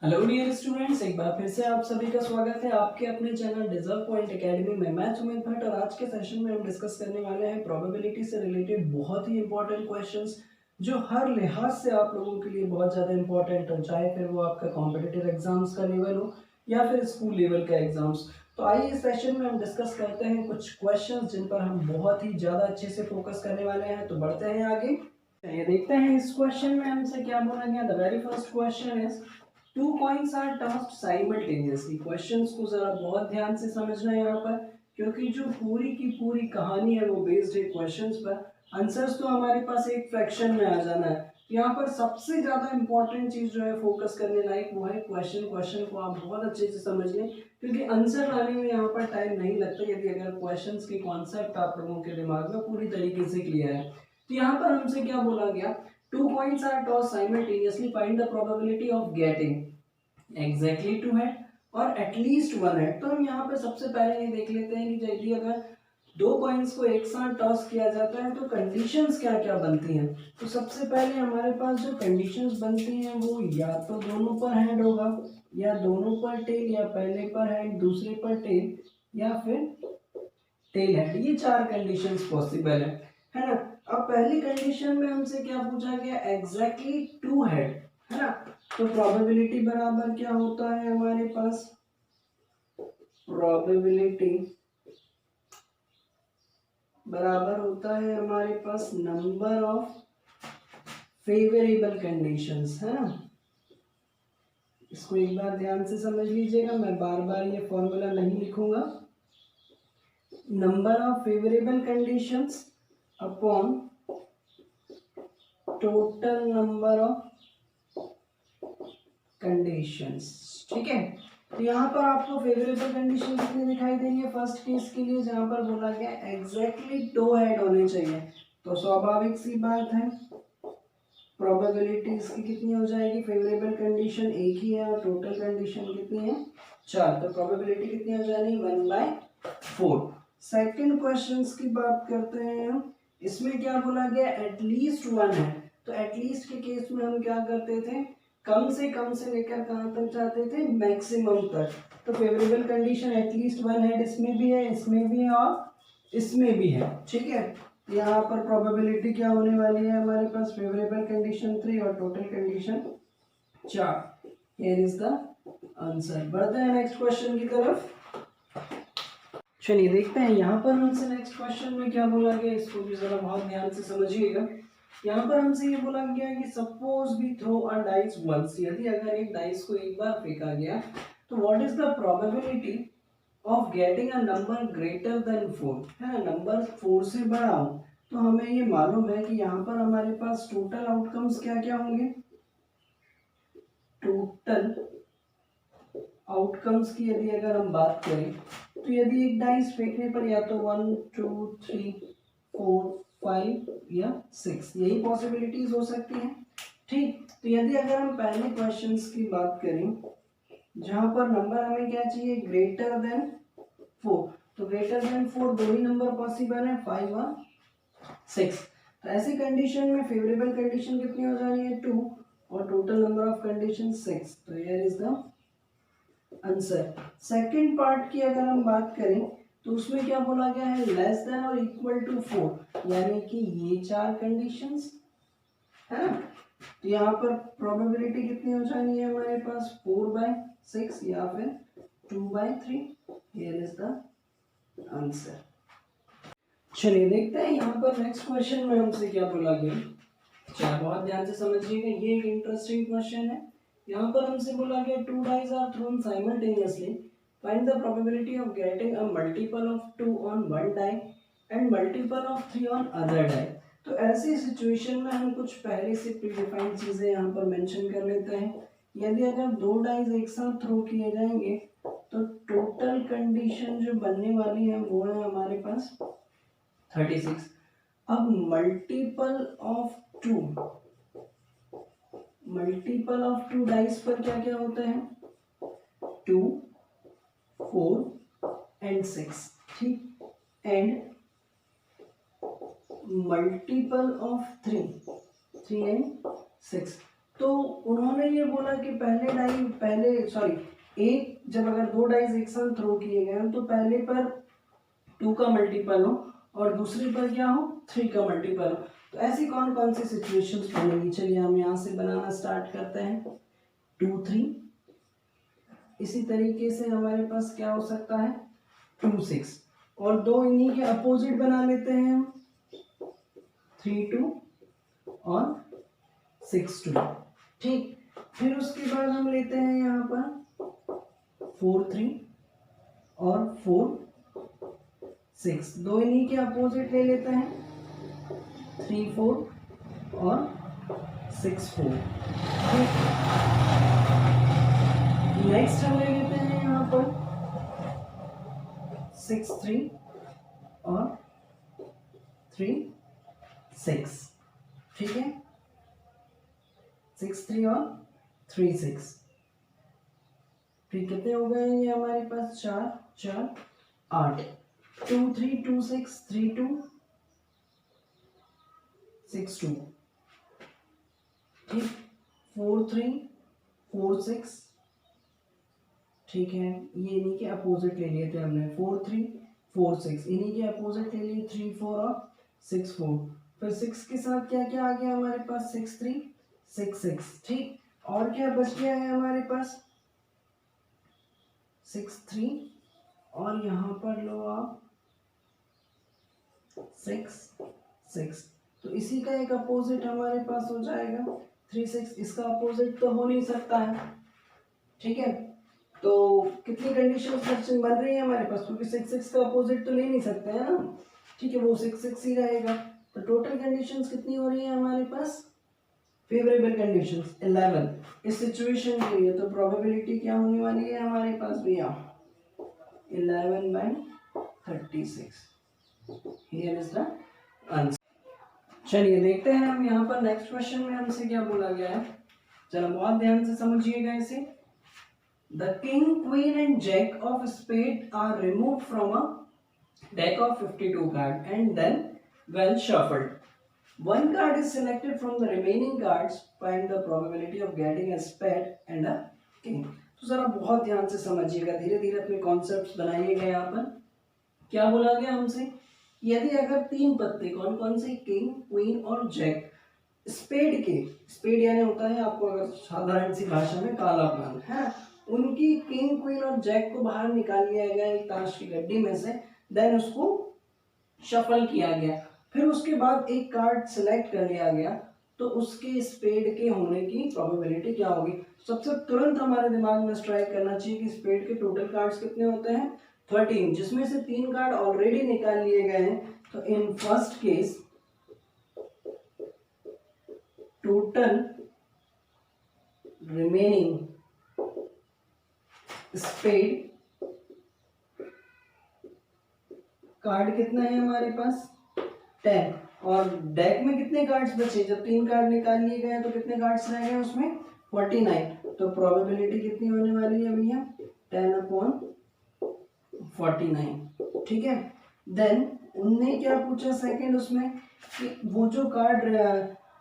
Hello dear students, एक बार फिर से आप सभी का स्वागत है आपके अपने चैनल डिजर्व पॉइंट एकेडमी में। मैं सुमित भट्ट और आज के सेशन में हम डिस्कस करने वाले हैं प्रोबेबिलिटी से रिलेटेड बहुत ही इंपॉर्टेंट क्वेश्चंस जो हर लिहाज से आप लोगों के लिए बहुत ज़्यादा इंपॉर्टेंट हो, चाहे फिर वो आपका कॉम्पिटिटिव एग्जाम्स का लेवल हो या फिर स्कूल लेवल का एग्जाम्स। तो आइए इस सेशन में हम डिस्कस करते हैं कुछ क्वेश्चन जिन पर हम बहुत ही ज़्यादा अच्छे से फोकस करने वाले हैं। तो बढ़ते हैं आगे, चलिए देखते हैं इस क्वेश्चन में हमसे क्या बोला गया। The very first question is two coins are tossed simultaneously. Questions को जरा बहुत ध्यान से समझना है यहाँ पर, क्योंकि जो पूरी की पूरी कहानी है वो बेस्ड है क्वेश्चंस पर। आंसर्स तो हमारे पास एक फ्रैक्शन में आ जाना है। यहाँ पर सबसे ज्यादा इंपॉर्टेंट चीज जो है फोकस करने लायक वो है क्वेश्चन। क्वेश्चन को आप बहुत अच्छे से समझ लें, क्योंकि आंसर लाने में यहाँ पर टाइम नहीं लगता यदि अगर क्वेश्चंस के कॉन्सेप्ट आप लोगों के दिमाग में पूरी तरीके से क्लियर है। तो यहाँ पर हमसे क्या बोला गया, two coins are tossed simultaneously, find the probability of getting exactly two head और at least one head। तो हम यहाँ पे सबसे पहले ये देख लेते हैं कि यदि अगर दो कॉइन्स को एक साथ टॉस किया जाता है तो कंडीशंस क्या क्या बनती हैं। तो सबसे पहले हमारे पास जो कंडीशंस बनती हैं वो या तो दोनों पर हेड होगा, या दोनों पर टेल, या पहले पर हेड दूसरे पर टेल, या फिर टेल हेड। ये चार कंडीशंस पॉसिबल है ना। अब पहली कंडीशन में हमसे क्या पूछा गया, एग्जैक्टली टू हेड, है ना। तो प्रोबेबिलिटी बराबर क्या होता है हमारे पास, प्रोबेबिलिटी बराबर होता है हमारे पास नंबर ऑफ फेवरेबल कंडीशंस, है ना। इसको एक बार ध्यान से समझ लीजिएगा, मैं बार बार ये फॉर्मूला नहीं लिखूंगा। Number of favourable conditions upon total number of conditions, ठीक है। तो यहाँ पर आपको फेवरेबल कंडीशन कितनी दिखाई दे रही है फर्स्ट केस के लिए, जहाँ पर बोला गया एग्जैक्टली दो हेड होने चाहिए। तो स्वाभाविक सी बात है प्रोबेबिलिटी इसकी कितनी हो जाएगी, फेवरेबल कंडीशन एक ही है और टोटल कंडीशन कितनी है, चार। तो प्रोबेबिलिटी कितनी हो जाएगी, 1/4। सेकंड क्वेश्चन की बात करते हैं हम। इसमें क्या बोला गया, एटलीस्ट वन है। तो एटलीस्ट के केस में हम क्या करते थे, कम से लेकर कहाँ तक जाते थे, मैक्सिमम तक। तो favourable condition at least one head इसमें भी है, इसमें भी है और इसमें भी है, ठीक है। यहाँ पर प्रोबेबिलिटी क्या होने वाली है हमारे पास, फेवरेबल कंडीशन 3 और total condition 4। Here is the answer. बढ़ते हैं नेक्स्ट क्वेश्चन की तरफ। चलिए देखते हैं यहाँ पर हमसे नेक्स्ट क्वेश्चन में क्या बोला गया, इसको भी जरा बहुत ध्यान से समझिएगा। यहाँ पर हमसे ये बोला गया कि suppose we throw a dice once, यदि अगर एक डाइस को एक बार फेंका गया तो what is the probability of getting a number greater than 4, है ना। नंबर 4 से बड़ा हो। तो हमें ये मालूम है कि यहाँ पर हमारे पास टोटल आउटकम्स क्या क्या होंगे, टोटल आउटकम्स की यदि अगर हम बात करें तो यदि एक डाइस फेंकने पर या तो 1 2 3 4 5 या 6 यही पॉसिबिलिटीज हो सकती हैं, ठीक। तो यदि अगर हम पहले क्वेश्चंस की बात करें जहां पर नंबर हमें क्या चाहिए, ग्रेटर देन 4, तो ग्रेटर देन 4 दो ही नंबर पॉसिबल है, 5 और 6। तो ऐसी कंडीशन में फेवरेबल कंडीशन कितनी हो जानी है, 2 और टोटल नंबर ऑफ कंडीशन 6। तो here is the answer. Second part की अगर हम बात करें तो उसमें क्या बोला गया है, लेस देन और इक्वल टू 4, यानी कि ये चार कंडीशंस, है ना। तो यहाँ पर प्रोबेबिलिटी कितनी हो जानी है हमारे पास, 4/6 या फिर 2/3। Here is the answer. चलिए देखते हैं यहाँ पर नेक्स्ट क्वेश्चन में हमसे क्या बोला गया। चलिए बहुत ध्यान से समझिएगा, ये एक इंटरेस्टिंग क्वेश्चन है। यहाँ पर हमसे बोला गया two dice are thrown simultaneously, find the probability of getting a multiple of 2 on one die and multiple of 3 on other die. तो ऐसी सिचुएशन में हम कुछ पहले से प्रीडिफाइंड चीजें यहाँ पर मेंशन कर लेते हैं। यदि अगर दो डाइस एक साथ थ्रो किए जाएंगे तो टोटल कंडीशन जो बनने वाली है वो है हमारे पास 36। अब मल्टीपल ऑफ टू डाइस पर क्या क्या होता है, 2 4 एंड 6, ठीक। एंड मल्टीपल ऑफ 3 एंड 6, तो उन्होंने ये बोला कि एक जब अगर 2 डाइस एक साथ थ्रो किए गए हैं तो पहले पर 2 का मल्टीपल हो और दूसरे पर क्या हो 3 का मल्टीपल हो। तो ऐसी कौन कौन सी सिचुएशंस बनेगी, चलिए हम यहाँ से बनाना स्टार्ट करते हैं। 2 3, इसी तरीके से हमारे पास क्या हो सकता है 2 6, और दो इन्हीं के अपोजिट बना लेते हैं हम 3 2 और 6 2। ठीक, फिर उसके बाद हम लेते हैं यहाँ पर 4 3 और 4 6, दो इन्हीं के अपोजिट ले लेते हैं 3 4 और 6 4। ठीक, नेक्स्ट हम ले लेते हैं यहाँ पर 6 3 और 3 6। ठीक है, 6 3 और 3 6। फिर कितने हो गए ये हमारे पास 4 4 8। 2 3 2 6 3 2 6 2। ठीक, 4 3 4 6। ठीक है, ये इन्हीं के अपोजिट ले लिए थे हमने 4 3 4 6, इन्हीं के अपोजिट ले लिए 3 4 और 6 4। फिर 6 के साथ क्या क्या आ गया हमारे पास 6 3 6 6। ठीक, और क्या बच गया है हमारे पास 6 3 और यहाँ पर लो आप 6 6। तो इसी का एक अपोजिट हमारे पास हो जाएगा 3 6, इसका अपोजिट तो हो नहीं सकता है। ठीक है, तो कितनी कंडीशन बन रही है हमारे पास, क्योंकि 6 6 का अपोजिट तो ले नहीं सकते हैं ना। ठीक है, वो 6 6 ही रहेगा। तो टोटल कंडीशंस कितनी हो रही है हमारे पास, फेवरेबल कंडीशंस 11 इस सिचुएशन के लिए। तो प्रोबेबिलिटी क्या होने वाली है हमारे पास भैया 11/36। Here is the answer. चलिए देखते हैं हम यहाँ पर नेक्स्ट क्वेश्चन में हमसे क्या बोला गया है। चलो बहुत ध्यान से समझिएगा इसे। The king, queen and jack of spade are removed from a deck of 52 cards and then well shuffled. One card is selected from the remaining cards. Find the probability of getting a spade and a king. तो जरा बहुत ध्यान से समझिएगा, धीरे धीरे अपने concepts बनाइएगा। यहाँ पर क्या बोला गया हमसे, यदि अगर 3 पत्ते कौन कौन से किंग क्वीन और जैक स्पेड के, स्पेड यानी होता है आपको अगर साधारण सी भाषा में काला पान है, उनकी किंग क्वीन और जैक को बाहर निकाल लिया गया एक ताश की गड्डी में से, देन उसको शफल किया गया। फिर उसके बाद एक कार्ड सिलेक्ट कर लिया गया, तो उसके स्पेड के होने की प्रोबेबिलिटी क्या होगी। सबसे तुरंत हमारे दिमाग में स्ट्राइक करना चाहिए कि स्पेड के टोटल कार्ड्स कितने होते हैं 13, जिसमें से 3 कार्ड ऑलरेडी निकाल लिए गए हैं। तो in first case total remaining spade card कितना है हमारे पास 10, और डेक में कितने कार्ड्स बचे, जब 3 कार्ड निकाल लिए गए तो कितने कार्ड्स रह गए उसमें 49। तो प्रोबेबिलिटी कितनी होने वाली है भैया 10/49। ठीक है, देन उनने क्या पूछा सेकंड उसमें कि वो जो कार्ड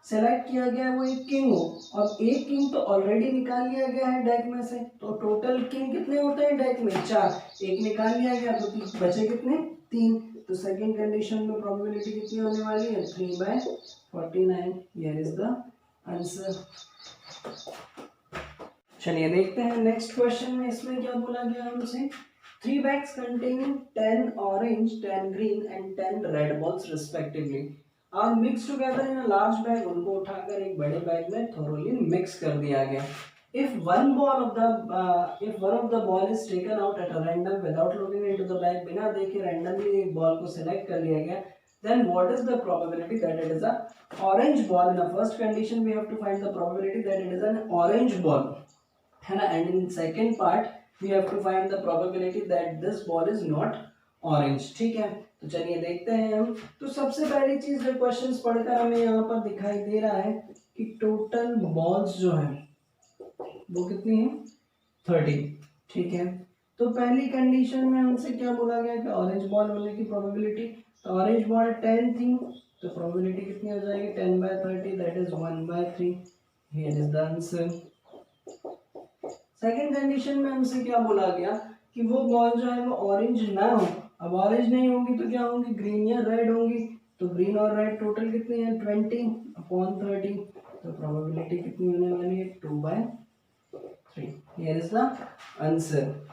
सेलेक्ट किया गया वो एक किंग हो, और एक किंग तो ऑलरेडी निकाल लिया गया है डेक में से। तो टोटल किंग कितने होते हैं डेक में 4, एक निकाल लिया गया तो बचे कितने 3। तो सेकंड कंडीशन में प्रोबेबिलिटी कितनी होने वाली है 3/49। Here is the answer. चलिए देखते हैं नेक्स्ट क्वेश्चन में इसमें क्या बोला गया हमसे। 3 bags containing 10 orange, 10 green and 10 red balls respectively are mixed together in a large bag. उनको उठाकर एक बड़े बैग में thoroughly mix कर दिया गया। If one of the ball is taken out at a random without looking into the bag, बिना देखे randomly एक बॉल को select कर लिया गया, then what is the probability that it is a orange ball? In the first condition we have to find the probability that it is an orange ball, है ना, and in second part we have to find the probability that this ball is not orange। ठीक है, तो चलिए देखते हैं हम। तो सबसे पहली चीज जो क्वेश्चंस पढ़कर हमें यहाँ पर दिखाई दे रहा है कि टोटल बॉल्स जो है वो कितनी है 30। ठीक है, तो पहली कंडीशन में हमसे क्या बोला गया कि ऑरेंज बॉल होने की प्रोबेबिलिटी, तो ऑरेंज बॉल 10 थी, तो प्रोबेबिलिटी कितनी हो जाएगी 10/30, that is 1/3। Here is the answer. Second condition में हमसे क्या बोला गया कि वो बॉल जो है वो ऑरेंज ना हो। अब ऑरेंज नहीं होंगी तो क्या होंगी, ग्रीन या रेड होंगी। तो ग्रीन और रेड टोटल कितनी है, 20/30। तो प्रोबेबिलिटी कितनी होने वाली है, 2/3। Here is the answer.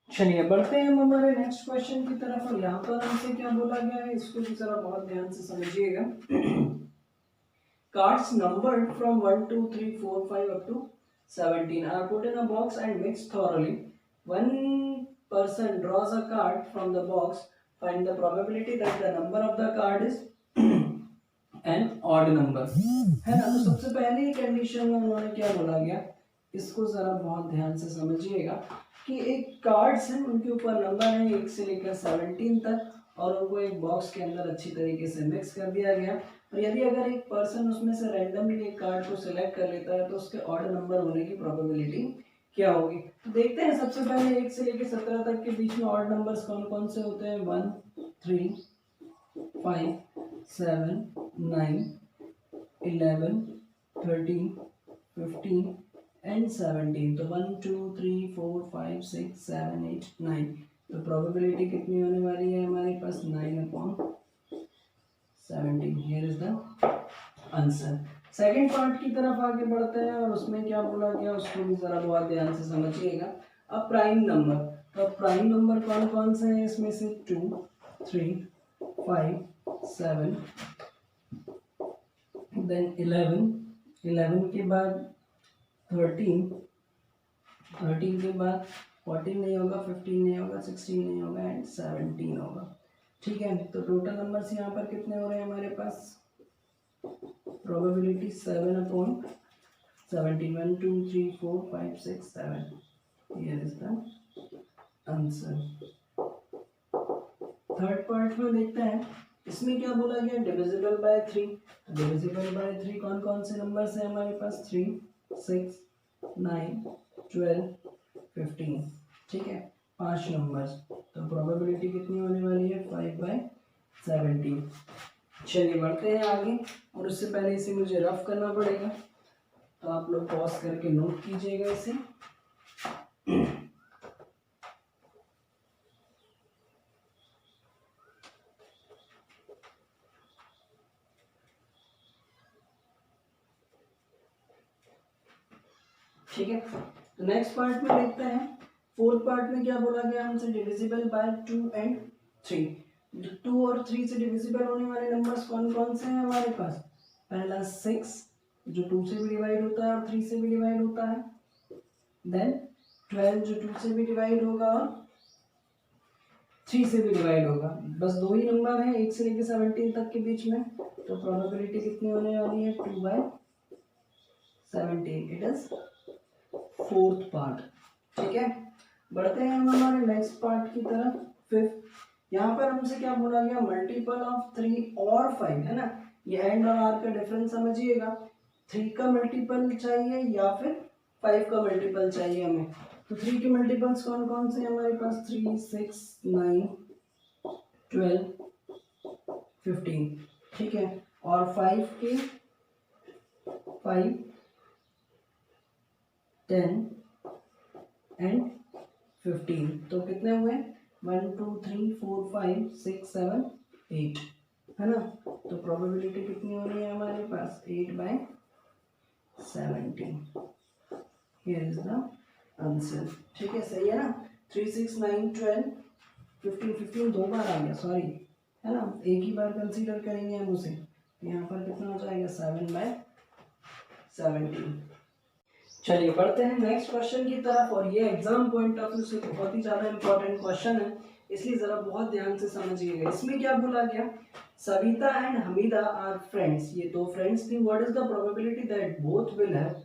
चलिए बढ़ते हैं हम हमारे नेक्स्ट क्वेश्चन की तरफ। और यहाँ पर हमसे क्या बोला गया है, इसको भी जरा बहुत ध्यान से समझिएगा। Cards numbered from 1, 2, 3, 4, 5 up to 17 are put in a box and mixed thoroughly. One person draws a card from the box. Find the probability that the number of the card is an odd number. है ना। तो सबसे पहले ही condition में उन्होंने क्या बोला गया, इसको जरा बहुत ध्यान से समझिएगा कि एक कार्ड्स हैं, उनके ऊपर नंबर है 1 से लेकर 17 तक, और उनको एक बॉक्स के अंदर अच्छी तरीके से मिक्स कर दिया गया। और यदि अगर एक पर्सन उसमें से रैंडमली एक कार्ड को सिलेक्ट कर लेता है तो उसके ऑड नंबर होने की प्रोबेबिलिटी क्या होगी। तो देखते हैं सबसे पहले 1 से लेकर 17 तक के बीच में ऑड नंबर्स कौन कौन से होते हैं। 1, 3, 5, 7, 9, 11, 13, 15 एंड 17। तो 1, 2, 3, 4, 5, 6, 7, 8, 9। तो प्रोबेबिलिटी कितनी होने वाली है हमारे पास, 9/17। Here is the answer. Second part की तरफ आगे बढ़ते हैं और उसमें क्या बोला गया उसको भी जरा बहुत ध्यान से समझिएगा। अब प्राइम नंबर, तो प्राइम नंबर कौन कौन से हैं इसमें से, 2, 3, 5, 7, देन 11 के बाद 13 के बाद 14 नहीं होगा, 15 नहीं होगा, 16 नहीं होगा एंड 17 होगा। ठीक है। तो टोटल नंबर्स यहाँ पर कितने हो रहे हैं हमारे पास, probability 7/17। 1, 2, 3, 4, 5, 6, 7। Here is the answer. Third part में देखते हैं, इसमें क्या बोला गया, डिविजिबल बाय 3। डिविजिबल बाय 3 कौन कौन से नंबर्स हैं हमारे पास, 3, 6, 9, 12, 15। ठीक है, 5 नंबर्स। तो प्रोबेबिलिटी कितनी होने वाली है, 5/17। चलिए बढ़ते हैं आगे, और उससे पहले इसे मुझे रफ करना पड़ेगा, तो आप लोग पॉज करके नोट कीजिएगा इसे। ठीक है। तो नेक्स्ट पार्ट में देखते हैं, फोर्थ पार्ट में क्या बोला गया हमसे, डिविजिबल बाय 2 एंड 3। 2 और 3 से डिविजिबल होने वाले नंबर्स कौन कौन से हैं हमारे पास, पहला 6 जो 2 से भी डिवाइड होता है और 3 से भी डिवाइड होता है, देन 12 जो 2 से भी डिवाइड होगा और 3 से भी डिवाइड होगा। बस 2 ही नंबर हैं 1 से लेकर 17 तक के बीच में। तो प्रोबेबिलिटी कितनी होने वाली है, 2/17। It is fourth part. ठीक है। बढ़ते हैं हम हमारे नेक्स्ट पार्ट की तरफ, फिफ्थ। यहाँ पर हमसे क्या बोला गया, मल्टीपल ऑफ 3 और 5, है ना। ये एंड और आर का डिफरेंस समझिएगा, 3 का मल्टीपल चाहिए या फिर 5 का मल्टीपल चाहिए हमें। तो 3 के मल्टीपल्स कौन कौन से हैं हमारे पास, 3, 6, 9, 12, 15। ठीक है। और 5 के 5, 10 एंड 15। तो कितने हुए, 1, 2, 3, 4, 5, 6, 7, 8, है ना। तो प्रोबेबिलिटी कितनी हो रही है हमारे पास, 8/17। Here is the answer. ठीक है, सही है ना। 3, 6, 9, 12, 15 दो बार आ गया, सॉरी, है ना, एक ही बार कंसीडर करेंगे हम उसे। यहाँ पर कितना हो जाएगा, 7/17। चलिए बढ़ते हैं नेक्स्ट क्वेश्चन की तरफ, और ये एग्जाम पॉइंट ऑफ व्यू से बहुत ही ज्यादा इंपॉर्टेंट क्वेश्चन है, इसलिए जरा बहुत ध्यान से समझिएगा। इसमें क्या बोला गया, Savita and Hamida are friends, ये दो फ्रेंड्स थी। What is the probability that both will have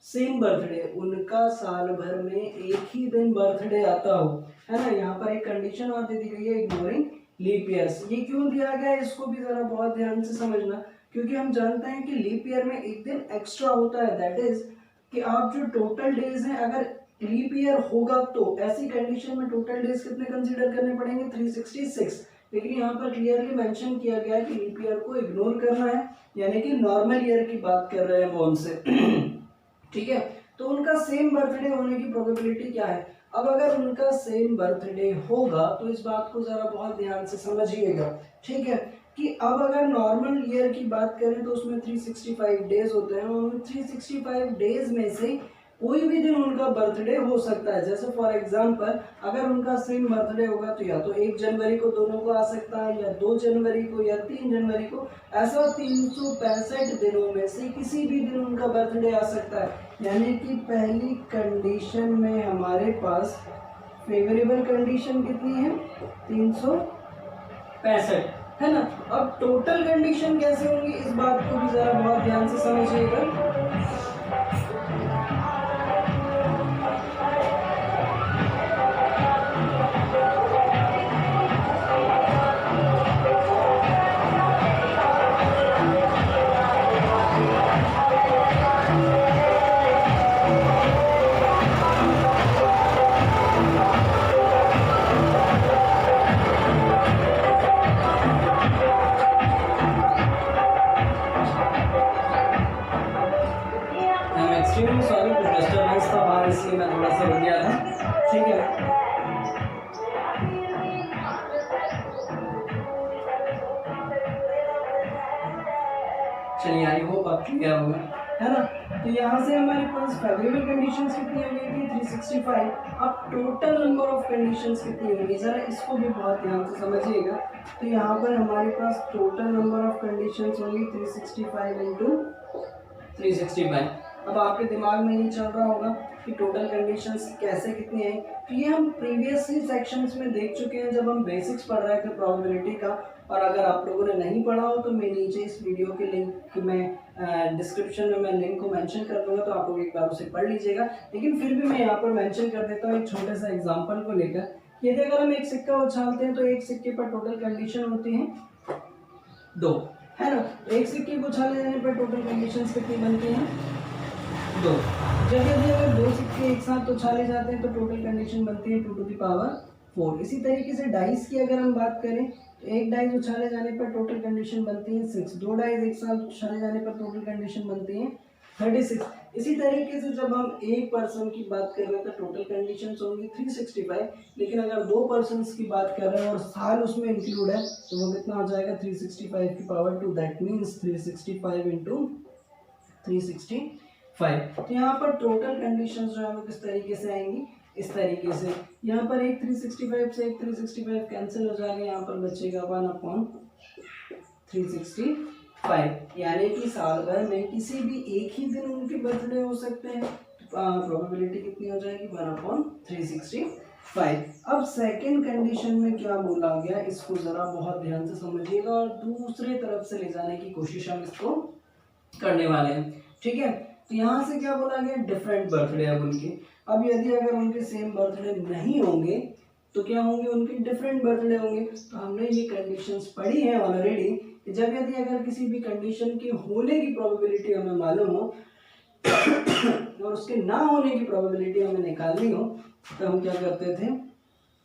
same birthday, उनका साल भर में एक ही दिन बर्थडे आता हो, है ना। यहाँ पर एक कंडीशन और दे दी गई है, इग्नोरिंग लीप ईयर्स। ये क्यों दिया गया है, इसको भी जरा बहुत ध्यान से समझना, क्योंकि हम जानते हैं कि लीप ईयर में एक दिन एक्स्ट्रा होता है। दैट इज कि आप जो टोटल डेज हैं, अगर लीप ईयर होगा तो ऐसी कंडीशन में टोटल डेज कितने कंसीडर करने पड़ेंगे, 366, लेकिन यहाँ पर क्लियरली मेंशन किया गया है कि लीप ईयर को इग्नोर करना है, यानी कि नॉर्मल ईयर की बात कर रहे हैं वो उनसे। ठीक है, तो उनका सेम बर्थडे होने की प्रोबेबिलिटी क्या है। अब अगर उनका सेम बर्थडे होगा तो इस बात को जरा बहुत ध्यान से समझिएगा। ठीक है, कि अब अगर नॉर्मल ईयर की बात करें तो उसमें 365 डेज होते हैं, और 365 डेज में से कोई भी दिन उनका बर्थडे हो सकता है। जैसे फॉर एग्जांपल अगर उनका सेम बर्थडे होगा तो या तो 1 जनवरी को दोनों को आ सकता है, या 2 जनवरी को, या 3 जनवरी को। ऐसा 365 दिनों में से किसी भी दिन उनका बर्थडे आ सकता है। यानी कि पहली कंडीशन में हमारे पास फेवरेबल कंडीशन कितनी है, 365, है ना। अब टोटल कंडीशन कैसे होंगी इस बात को भी जरा बहुत ध्यान से समझिएगा। सॉरी, कुछ डिस्टर्बेंस था बाहर इसलिए मैं थोड़ा सा रुक गया था। ठीक है, चलिए आई होप आप क्लियर होगा, है ना। तो यहाँ से हमारे पास फेवरेबल कंडीशंस कितनी हो गई थी, 365। अब टोटल नंबर ऑफ कंडीशंस कितनी होगी, जरा इसको भी बहुत ध्यान से समझिएगा। तो यहाँ पर हमारे पास टोटल नंबर ऑफ कंडीशंस होंगी 365 इंटू 365। अब आपके दिमाग में ये चल रहा होगा कि टोटल कंडीशंस कैसे कितनी है। तो ये हम प्रीवियसली सेक्शंस में देख चुके हैं जब हम बेसिक्स पढ़ रहे थे प्रोबेबिलिटी का। और अगर आप लोगों ने नहीं पढ़ा हो तो मैं नीचे इस वीडियो के लिंक में डिस्क्रिप्शन में मैं लिंक को मेंशन कर दूंगा, तो आप लोग एक बार उसे पढ़ लीजिएगा। लेकिन फिर भी मैं यहाँ पर मेंशन कर देता हूँ एक छोटे सा एग्जाम्पल को लेकर। यदि अगर हम एक सिक्का उछालते हैं तो एक सिक्के पर टोटल कंडीशन होती है 2, है ना। एक सिक्के को उछाले जाने पर टोटल कंडीशंस कितनी बनती हैं, 2। जब यदि अगर 2 सिक्के एक साथ उछाले जाते हैं तो टोटल कंडीशन बनती है 2 टू द पावर 4। इसी तरीके से डाइस की अगर हम बात करें तो एक डाइस उछाले जाने पर टोटल कंडीशन बनती है 6। 2 डाइस एक साथ उछाले जाने पर टोटल कंडीशन बनती है 36। इसी तरीके से जब हम एक पर्सन की बात कर रहे हैं तो टोटल कंडीशंस होंगी 365। लेकिन अगर 2 पर्सन्स की बात कर रहे हैं और साल उसमें इंक्लूड है तो वो कितना हो जाएगा, 365 की पावर 2। That means 365 into 365। तो यहाँ पर टोटल कंडीशंस जो है वो किस तरीके से आएंगी, इस तरीके से। यहाँ पर एक 365 से एक 365 कैंसिल हो जाएगा, यहाँ पर बचेगा 1/365। यानी कि साल भर में किसी भी एक ही दिन उनके बर्थडे हो सकते हैं। प्रोबेबिलिटी कितनी हो जाएगी, 1/365। अब सेकंड कंडीशन में क्या बोला गया, इसको जरा बहुत ध्यान से समझिएगा और दूसरे तरफ से ले जाने की कोशिश हम इसको करने वाले हैं। ठीक है, तो यहाँ से क्या बोला गया, डिफरेंट बर्थडे अब उनके। अब यदि अगर उनके सेम बर्थडे नहीं होंगे तो क्या होंगे, उनके डिफरेंट बर्थडे होंगे। तो हमने ये कंडीशंस पढ़ी हैं ऑलरेडी कि जब यदि अगर किसी भी कंडीशन के होने की प्रोबेबिलिटी हमें मालूम हो और उसके ना होने की प्रोबेबिलिटी हमें निकालनी हो तो हम क्या करते थे,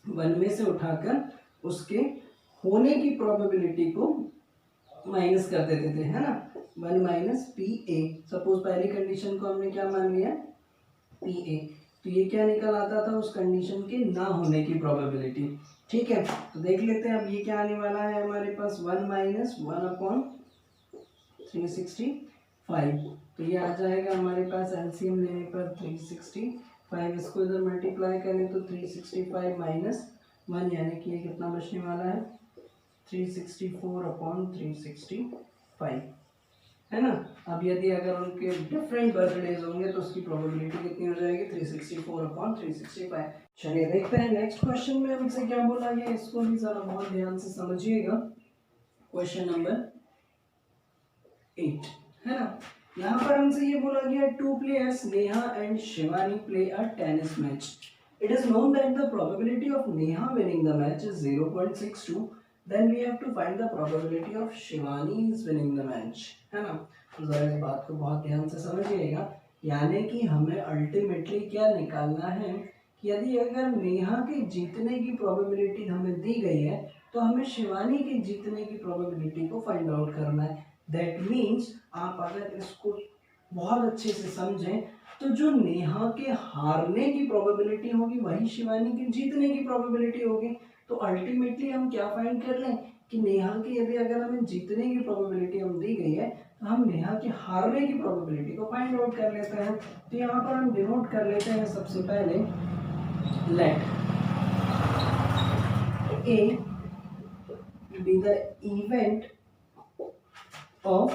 1 में से उठाकर उसके होने की प्रोबेबिलिटी को माइनस कर देते थे, है ना। 1 माइनस पी ए। सपोज पहली कंडीशन को हमने क्या मान लिया, पी ए, तो ये क्या निकल आता था, उस कंडीशन के ना होने की प्रोबेबिलिटी। ठीक है, तो देख लेते हैं अब ये क्या आने वाला है हमारे पास, 1 माइनस 1/365। तो ये आ जाएगा हमारे पास एलसीएम लेने पर 365। इसको इधर मल्टीप्लाई करें तो 365 माइनस 1 यानी कि ये कितना बचने वाला है, 364/365, है ना। अब यदि अगर उनके डिफरेंट बर्थडेज होंगे तो उसकी प्रोबेबिलिटी कितनी हो जाएगी, 364/365। चलिए देखते हैं नेक्स्ट क्वेश्चन में हमसे क्या बोला गया, इसको भी जरा बहुत ध्यान से समझिएगा। क्वेश्चन नंबर 8, है ना। यहाँ पर हमसे ये बोला गया, 2 players Neha and Shivani play a tennis match. It is known that the probability of Neha winning the match is 0.62. Then we have to find the probability of Shivani's winning the match, है ना। तो जरा इस बात को बहुत ध्यान से समझिएगा। यानी कि हमें अल्टीमेटली क्या निकालना है कि यदि अगर नेहा के जीतने की प्रोबेबिलिटी हमें दी गई है तो तो हमें शिवानी के जीतने की प्रोबेबिलिटी को फाइंड आउट करना है। दैट मीन्स आप अगर इसको बहुत अच्छे से समझें तो जो नेहा के हारने की प्रोबेबिलिटी होगी वही शिवानी के जीतने की प्रोबेबिलिटी होगी। तो अल्टीमेटली हम क्या फाइंड कर रहे हैं कि नेहा की यदि अगर हमें जीतने की प्रोबेबिलिटी हम दी गई है तो हम नेहा के हारने की प्रोबेबिलिटी को फाइंड आउट कर लेते हैं। तो यहाँ पर हम डिनोट कर लेते हैं सबसे पहले let A be the event of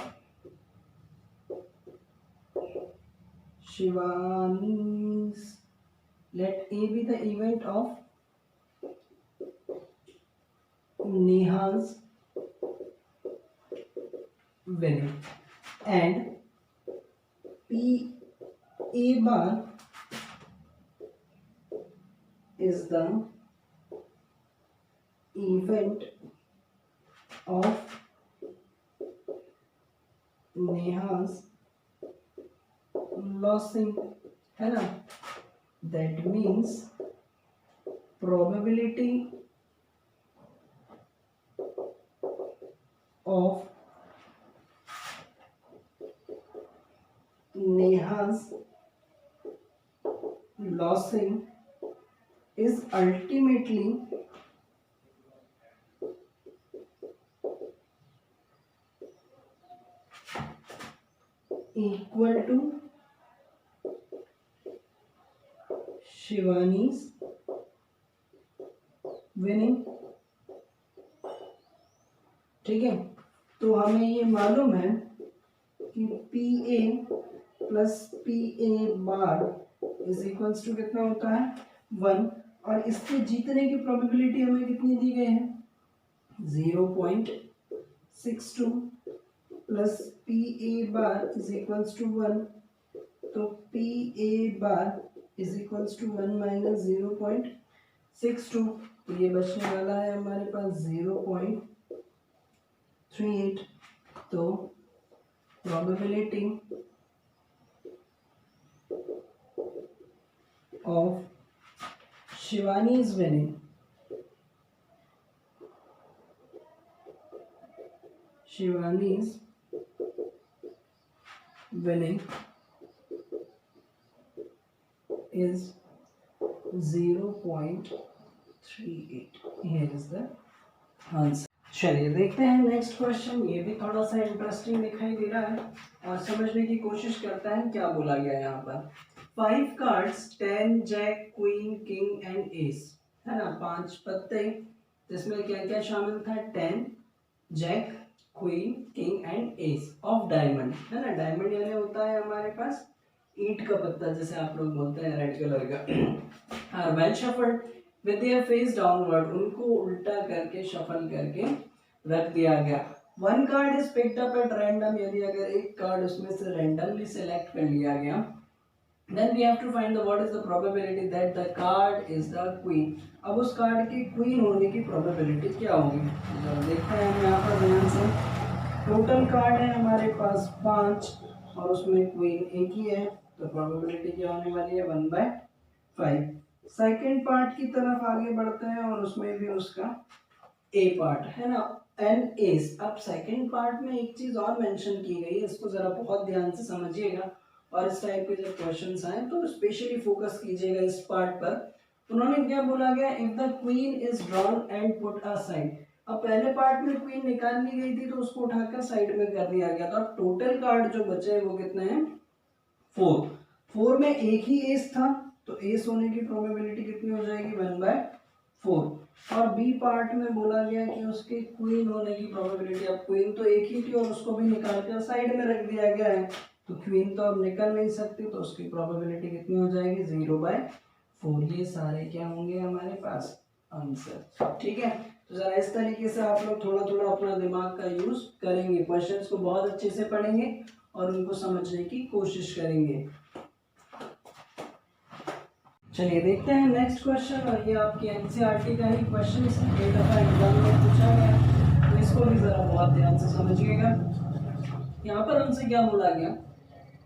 Shivani's, let A be the event of Neha's winning and P A bar is the event of Neha's losing, है ना। That means probability of Neha's losing is ultimately equal to Shivani's winning। ठीक है, तो हमें ये मालूम है कि P A plus P A bar is equals to कितना होता है 1, और इसके जीतने की प्रोबेबिलिटी हमें कितनी दी गई है 0.62 plus P A bar is equals to 1, तो P A bar is equals to 1 minus 0.62, तो ये बचने वाला है हमारे पास 0.38। तो प्रोबेबिलिटी ऑफ शिवानी's winning, Shivani's winning is 0.38। Here is the answer। चलिए देखते हैं नेक्स्ट क्वेश्चन। ये भी थोड़ा सा इंटरेस्टिंग दिखाई दे रहा है और समझने की कोशिश करता है क्या बोला गया है यहाँ पर। 5 cards 10 jack queen king and ace, है ना, 5 पत्ते जिसमें क्या क्या शामिल था 10 jack queen king and ace of diamond, है ना। डायमंड यानी होता है हमारे पास ईंट का पत्ता जिसे आप लोग बोलते हैं रेड कलर का। Well shuffled with their face downward, उनको उल्टा करके शफल करके रख दिया गया। 1 card is picked up at random, यदि अगर एक कार्ड उसमें से रैंडमली सेलेक्ट कर लिया गया, then we have to find the what is the probability that the card is the queen। अब उस कार्ड की क्वीन होने की प्रोबेबिलिटी क्या होगी, देखते हैं हम यहाँ पर ध्यान से। टोटल कार्ड है हमारे पास 5 और उसमें क्वीन एक ही है, तो प्रोबेबिलिटी क्या होने वाली है 1/5। सेकेंड पार्ट की तरफ आगे बढ़ते हैं और उसमें भी उसका ए पार्ट, है ना, एन एस। अब सेकेंड पार्ट में एक चीज और मेंशन की गई है, इसको जरा बहुत ध्यान से समझिएगा और इस टाइप के जब क्वेश्चंस आए तो स्पेशली फोकस कीजिएगा इस पार्ट पर। उन्होंने क्या बोला गया, if the queen is drawn and put aside. अब पहले पार्ट में क्वीन निकाल ली गई थी तो उसको उठाकर साइड में कर दिया गया, तो अब टोटल कार्ड जो बचे हैं वो कितने हैं 4 में एक ही एस था, तो एस होने की प्रोबेबिलिटी कितनी हो जाएगी 1/4। और बी पार्ट में बोला गया कि उसके क्वीन होने की प्रोबेबिलिटी, अब क्वीन तो एक ही थी और उसको भी निकाल कर साइड में रख दिया गया है, तो क्वीन तो अब निकल नहीं सकती, तो उसकी प्रोबेबिलिटी कितनी हो जाएगी 0/4। ये सारे क्या होंगे हमारे पास आंसर। ठीक है, तो जरा इस तरीके से आप लोग थोड़ा थोड़ा अपना दिमाग का यूज करेंगे, क्वेश्चंस को बहुत अच्छे से पढ़ेंगे और उनको समझने की कोशिश करेंगे। चलिए देखते हैं नेक्स्ट क्वेश्चन, और ये आपकी एनसीईआरटी का ही क्वेश्चन है, कई दफा एग्जाम में पूछा गया, तो इसको भी जरा बहुत ध्यान से समझिएगा। यहाँ पर हमसे क्या बोला गया,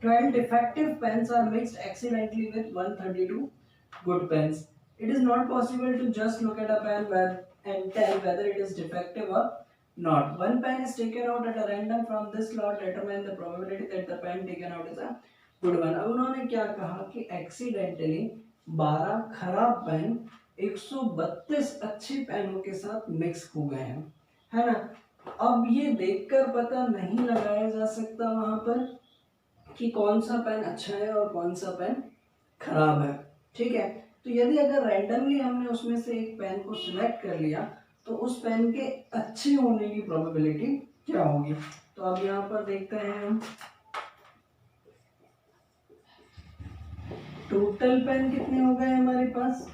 12 defective pens are mixed excellently with 132 good pens. It is not possible to just look at a pen where and tell whether it is defective or not. One pen is taken out at a random from this lot. Determine the probability that the pen taken out is a good one. अब उन्होंने क्या कहा कि accidentally 12 खराब pen 132 अच्छी पेनों के साथ mix हो गए हैं, है ना। अब ये देखकर पता नहीं लगाया जा सकता वहां पर कि कौन सा पेन अच्छा है और कौन सा पेन खराब है, ठीक है। तो यदि अगर रैंडमली हमने उसमें से एक पेन को सिलेक्ट कर लिया तो उस पेन के अच्छे होने की प्रोबेबिलिटी क्या होगी। तो अब यहाँ पर देखते हैं हम टोटल पेन कितने हो गए हमारे पास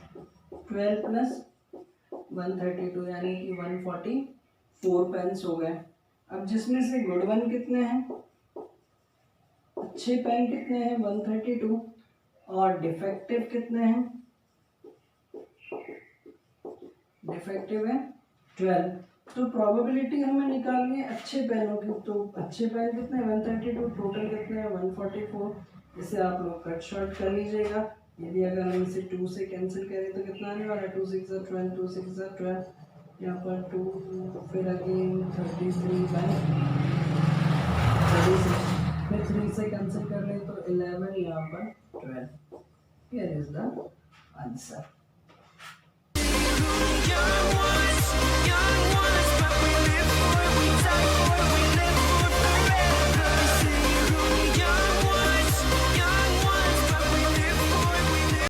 12 प्लस 132 यानी कि 144 पेन्स हो गए। अब जिसमें से गुड वन कितने हैं, अच्छे पेन कितने हैं 132 और डिफेक्टिव कितने हैं, डिफेक्टिव है 12। तो प्रोबेबिलिटी हमें निकालनी है अच्छे पेनों की। तो अच्छे पेन कितने 132, टोटल कितने हैं 144। इसे आप लोग कट शॉर्ट कर लीजिएगा। यदि अगर हम इसे 2 से कैंसिल करें तो कितना आने वाला है 2 6 12, 2 6 12, यहाँ पर 2 फिर अगेन 33 बाई 36, फिर 3 से कैंसिल कर लें तो 11, यहाँ पर 12। Here is the answer.